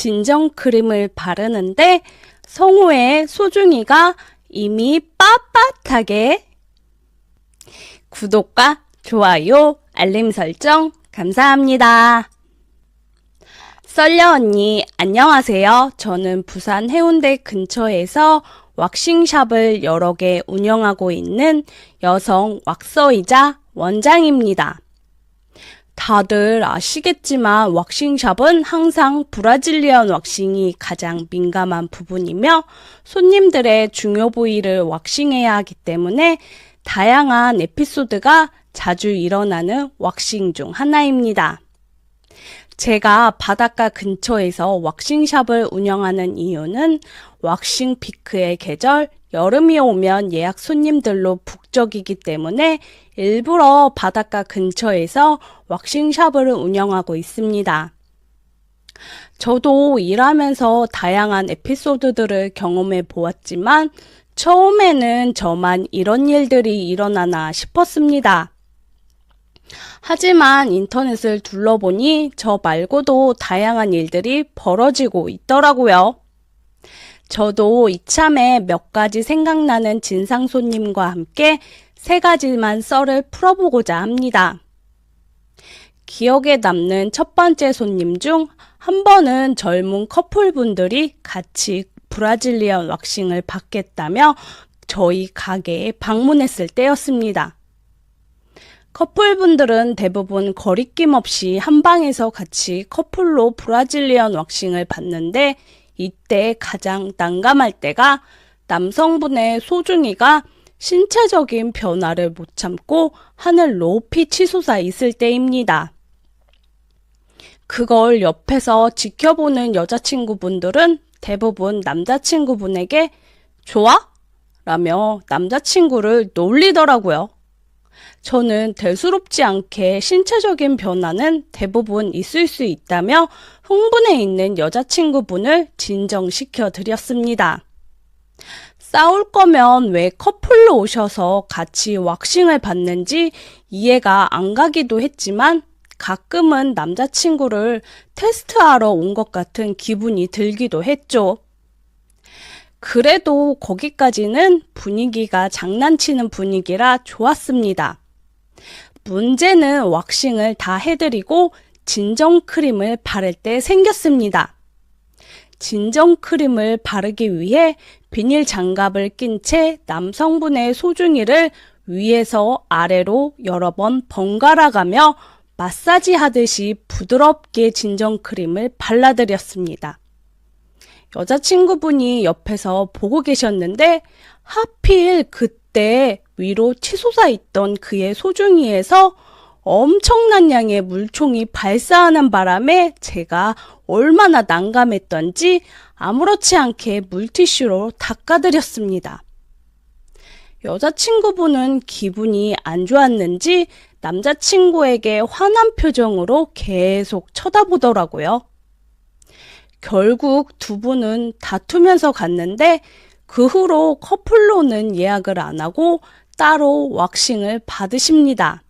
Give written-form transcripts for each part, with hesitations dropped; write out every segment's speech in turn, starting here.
진정 크림을 바르는데 성우의 소중이가 이미 빳빳하게 구독과 좋아요, 알림 설정 감사합니다. 썰려 언니 안녕하세요. 저는 부산 해운대 근처에서 왁싱샵을 여러 개 운영하고 있는 여성 왁서이자 원장입니다. 다들 아시겠지만 왁싱샵은 항상 브라질리언 왁싱이 가장 민감한 부분이며 손님들의 중요 부위를 왁싱해야 하기 때문에 다양한 에피소드가 자주 일어나는 왁싱 중 하나입니다. 제가 바닷가 근처에서 왁싱샵을 운영하는 이유는 왁싱 피크의 계절, 여름이 오면 예약 손님들로 북적이기 때문에 일부러 바닷가 근처에서 왁싱샵을 운영하고 있습니다. 저도 일하면서 다양한 에피소드들을 경험해 보았지만 처음에는 저만 이런 일들이 일어나나 싶었습니다. 하지만 인터넷을 둘러보니 저 말고도 다양한 일들이 벌어지고 있더라고요. 저도 이참에 몇 가지 생각나는 진상 손님과 함께 3가지만 썰을 풀어보고자 합니다. 기억에 남는 첫 번째 손님 중 한 번은 젊은 커플분들이 같이 브라질리언 왁싱을 받겠다며 저희 가게에 방문했을 때였습니다. 커플분들은 대부분 거리낌 없이 한 방에서 같이 커플로 브라질리언 왁싱을 받는데 이때 가장 난감할 때가 남성분의 소중이가 신체적인 변화를 못 참고 하늘 높이 치솟아 있을 때입니다. 그걸 옆에서 지켜보는 여자친구분들은 대부분 남자친구분에게 좋아? 라며 남자친구를 놀리더라고요. 저는 대수롭지 않게 신체적인 변화는 대부분 있을 수 있다며 흥분해 있는 여자친구분을 진정시켜 드렸습니다. 싸울 거면 왜 커플로 오셔서 같이 왁싱을 받는지 이해가 안 가기도 했지만 가끔은 남자친구를 테스트하러 온 것 같은 기분이 들기도 했죠. 그래도 거기까지는 분위기가 장난치는 분위기라 좋았습니다. 문제는 왁싱을 다 해드리고 진정 크림을 바를 때 생겼습니다. 진정 크림을 바르기 위해 비닐 장갑을 낀 채 남성분의 소중이를 위에서 아래로 여러 번 번갈아 가며 마사지 하듯이 부드럽게 진정 크림을 발라드렸습니다. 여자친구분이 옆에서 보고 계셨는데 하필 그때 위로 치솟아 있던 그의 소중이에서 엄청난 양의 물총이 발사하는 바람에 제가 얼마나 난감했던지 아무렇지 않게 물티슈로 닦아드렸습니다. 여자친구분은 기분이 안 좋았는지 남자친구에게 화난 표정으로 계속 쳐다보더라고요. 결국 두 분은 다투면서 갔는데 그 후로 커플로는 예약을 안 하고 따로 왁싱을 받으십니다.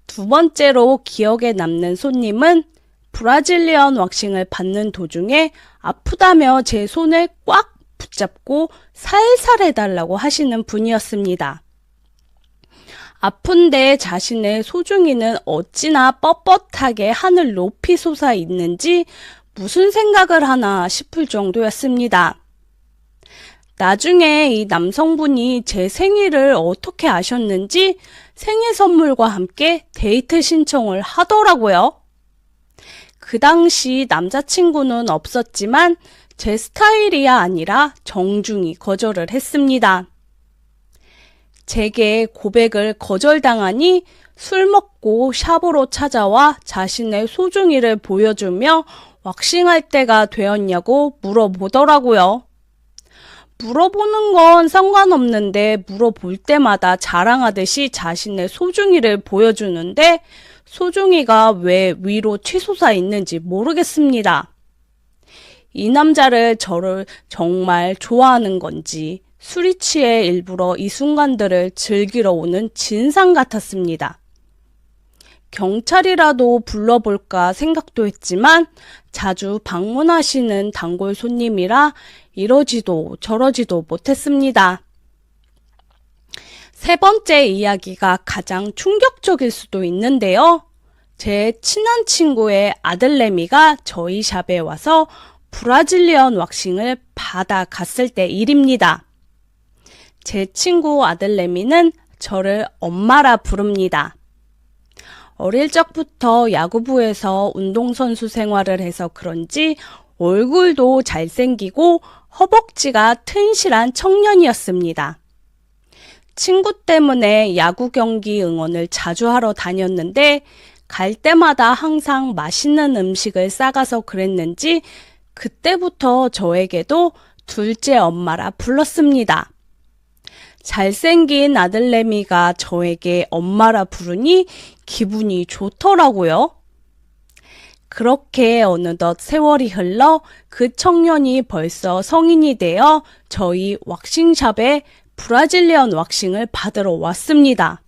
두 번째로 기억에 남는 손님은 브라질리언 왁싱을 받는 도중에 아프다며 제 손을 꽉 붙잡고 살살 해달라고 하시는 분이었습니다. 아픈데 자신의 소중이는 어찌나 뻣뻣하게 하늘 높이 솟아 있는지 무슨 생각을 하나 싶을 정도였습니다. 나중에 이 남성분이 제 생일을 어떻게 아셨는지 생일 선물과 함께 데이트 신청을 하더라고요. 그 당시 남자친구는 없었지만 제 스타일이 아니라 정중히 거절을 했습니다. 제게 고백을 거절당하니 술 먹고 샵으로 찾아와 자신의 소중이를 보여주며 왁싱할 때가 되었냐고 물어보더라고요. 물어보는 건 상관없는데 물어볼 때마다 자랑하듯이 자신의 소중이를 보여주는데 소중이가 왜 위로 치솟아 있는지 모르겠습니다. 이 남자를 저를 정말 좋아하는 건지 술이 취해 일부러 이 순간들을 즐기러 오는 진상 같았습니다. 경찰이라도 불러볼까 생각도 했지만 자주 방문하시는 단골 손님이라 이러지도 저러지도 못했습니다. 세 번째 이야기가 가장 충격적일 수도 있는데요. 제 친한 친구의 아들내미가 저희 샵에 와서 브라질리언 왁싱을 받아 갔을 때 일입니다. 제 친구 아들내미는 저를 엄마라 부릅니다. 어릴 적부터 야구부에서 운동선수 생활을 해서 그런지 얼굴도 잘생기고 허벅지가 튼실한 청년이었습니다. 친구 때문에 야구 경기 응원을 자주 하러 다녔는데 갈 때마다 항상 맛있는 음식을 싸가서 그랬는지 그때부터 저에게도 둘째 엄마라 불렀습니다. 잘생긴 아들내미가 저에게 엄마라 부르니 기분이 좋더라고요. 그렇게 어느덧 세월이 흘러 그 청년이 벌써 성인이 되어 저희 왁싱샵에 브라질리언 왁싱을 받으러 왔습니다.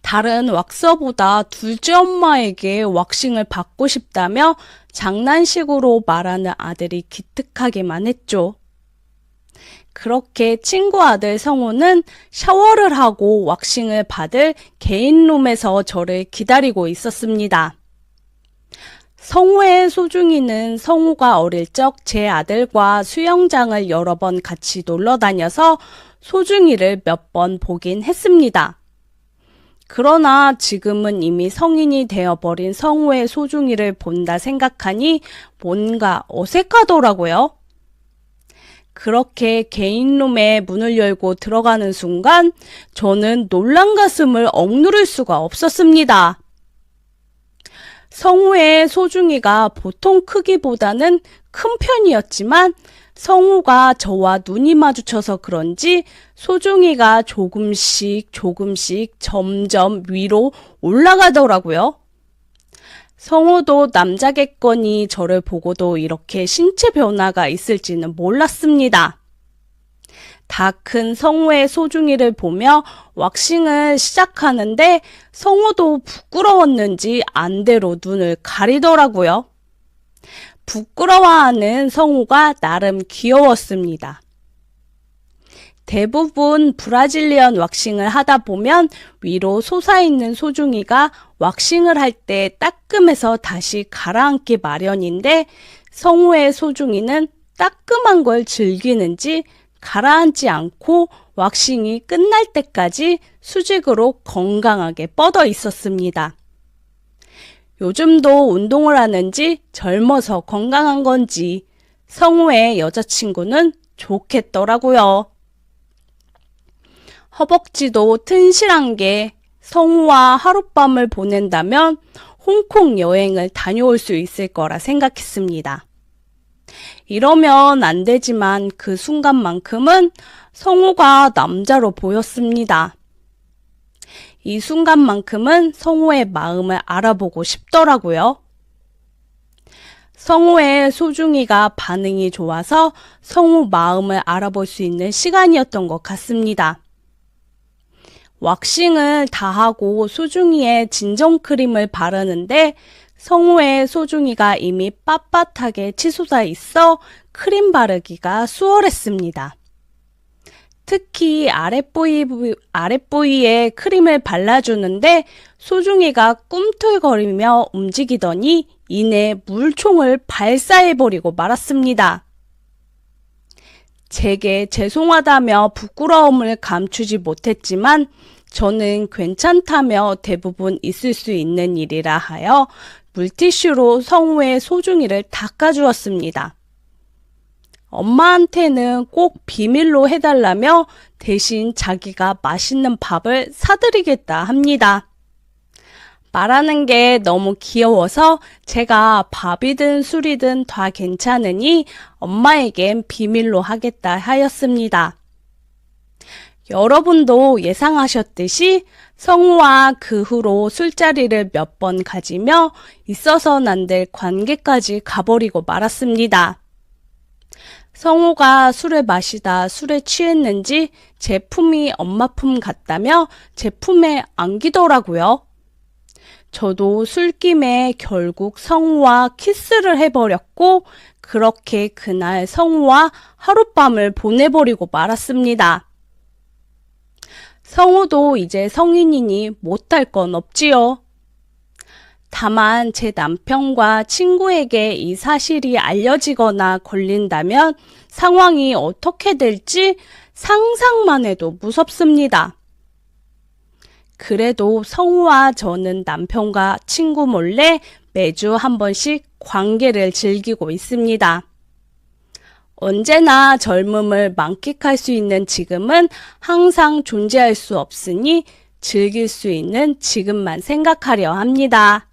다른 왁서보다 둘째 엄마에게 왁싱을 받고 싶다며 장난식으로 말하는 아들이 기특하기만 했죠. 그렇게 친구 아들 성우는 샤워를 하고 왁싱을 받을 개인룸에서 저를 기다리고 있었습니다. 성우의 소중이는 성우가 어릴 적 제 아들과 수영장을 여러 번 같이 놀러 다녀서 소중이를 몇 번 보긴 했습니다. 그러나 지금은 이미 성인이 되어버린 성우의 소중이를 본다 생각하니 뭔가 어색하더라고요. 그렇게 개인룸에 문을 열고 들어가는 순간 저는 놀란 가슴을 억누를 수가 없었습니다. 성우의 소중이가 보통 크기보다는 큰 편이었지만 성우가 저와 눈이 마주쳐서 그런지 소중이가 조금씩 점점 위로 올라가더라고요. 성우도 남자겠거니 저를 보고도 이렇게 신체 변화가 있을지는 몰랐습니다. 다 큰 성우의 소중이를 보며 왁싱을 시작하는데 성우도 부끄러웠는지 안대로 눈을 가리더라고요. 부끄러워하는 성우가 나름 귀여웠습니다. 대부분 브라질리언 왁싱을 하다 보면 위로 솟아있는 소중이가 왁싱을 할 때 따끔해서 다시 가라앉기 마련인데 성우의 소중이는 따끔한 걸 즐기는지 가라앉지 않고 왁싱이 끝날 때까지 수직으로 건강하게 뻗어 있었습니다. 요즘도 운동을 하는지 젊어서 건강한 건지 성우의 여자친구는 좋겠더라고요. 허벅지도 튼실한 게 성우와 하룻밤을 보낸다면 홍콩 여행을 다녀올 수 있을 거라 생각했습니다. 이러면 안 되지만 그 순간만큼은 성우가 남자로 보였습니다. 이 순간만큼은 성우의 마음을 알아보고 싶더라고요. 성우의 소중이가 반응이 좋아서 성우 마음을 알아볼 수 있는 시간이었던 것 같습니다. 왁싱을 다 하고 소중이의 진정크림을 바르는데 성우의 소중이가 이미 빳빳하게 치솟아 있어 크림 바르기가 수월했습니다. 특히 아랫부위에 크림을 발라주는데 소중이가 꿈틀거리며 움직이더니 이내 물총을 발사해버리고 말았습니다. 제게 죄송하다며 부끄러움을 감추지 못했지만 저는 괜찮다며 대부분 있을 수 있는 일이라 하여 물티슈로 성우의 소중이를 닦아주었습니다. 엄마한테는 꼭 비밀로 해달라며 대신 자기가 맛있는 밥을 사드리겠다 합니다. 말하는 게 너무 귀여워서 제가 밥이든 술이든 다 괜찮으니 엄마에겐 비밀로 하겠다 하였습니다. 여러분도 예상하셨듯이 성우와 그 후로 술자리를 몇 번 가지며 있어서는 안 될 관계까지 가버리고 말았습니다. 성우가 술을 마시다 술에 취했는지 제 품이 엄마 품 같다며 제 품에 안기더라고요. 저도 술김에 결국 성우와 키스를 해버렸고 그렇게 그날 성우와 하룻밤을 보내버리고 말았습니다. 성우도 이제 성인이니 못할 건 없지요. 다만 제 남편과 친구에게 이 사실이 알려지거나 걸린다면 상황이 어떻게 될지 상상만 해도 무섭습니다. 그래도 성우와 저는 남편과 친구 몰래 매주 한 번씩 관계를 즐기고 있습니다. 언제나 젊음을 만끽할 수 있는 지금은 항상 존재할 수 없으니 즐길 수 있는 지금만 생각하려 합니다.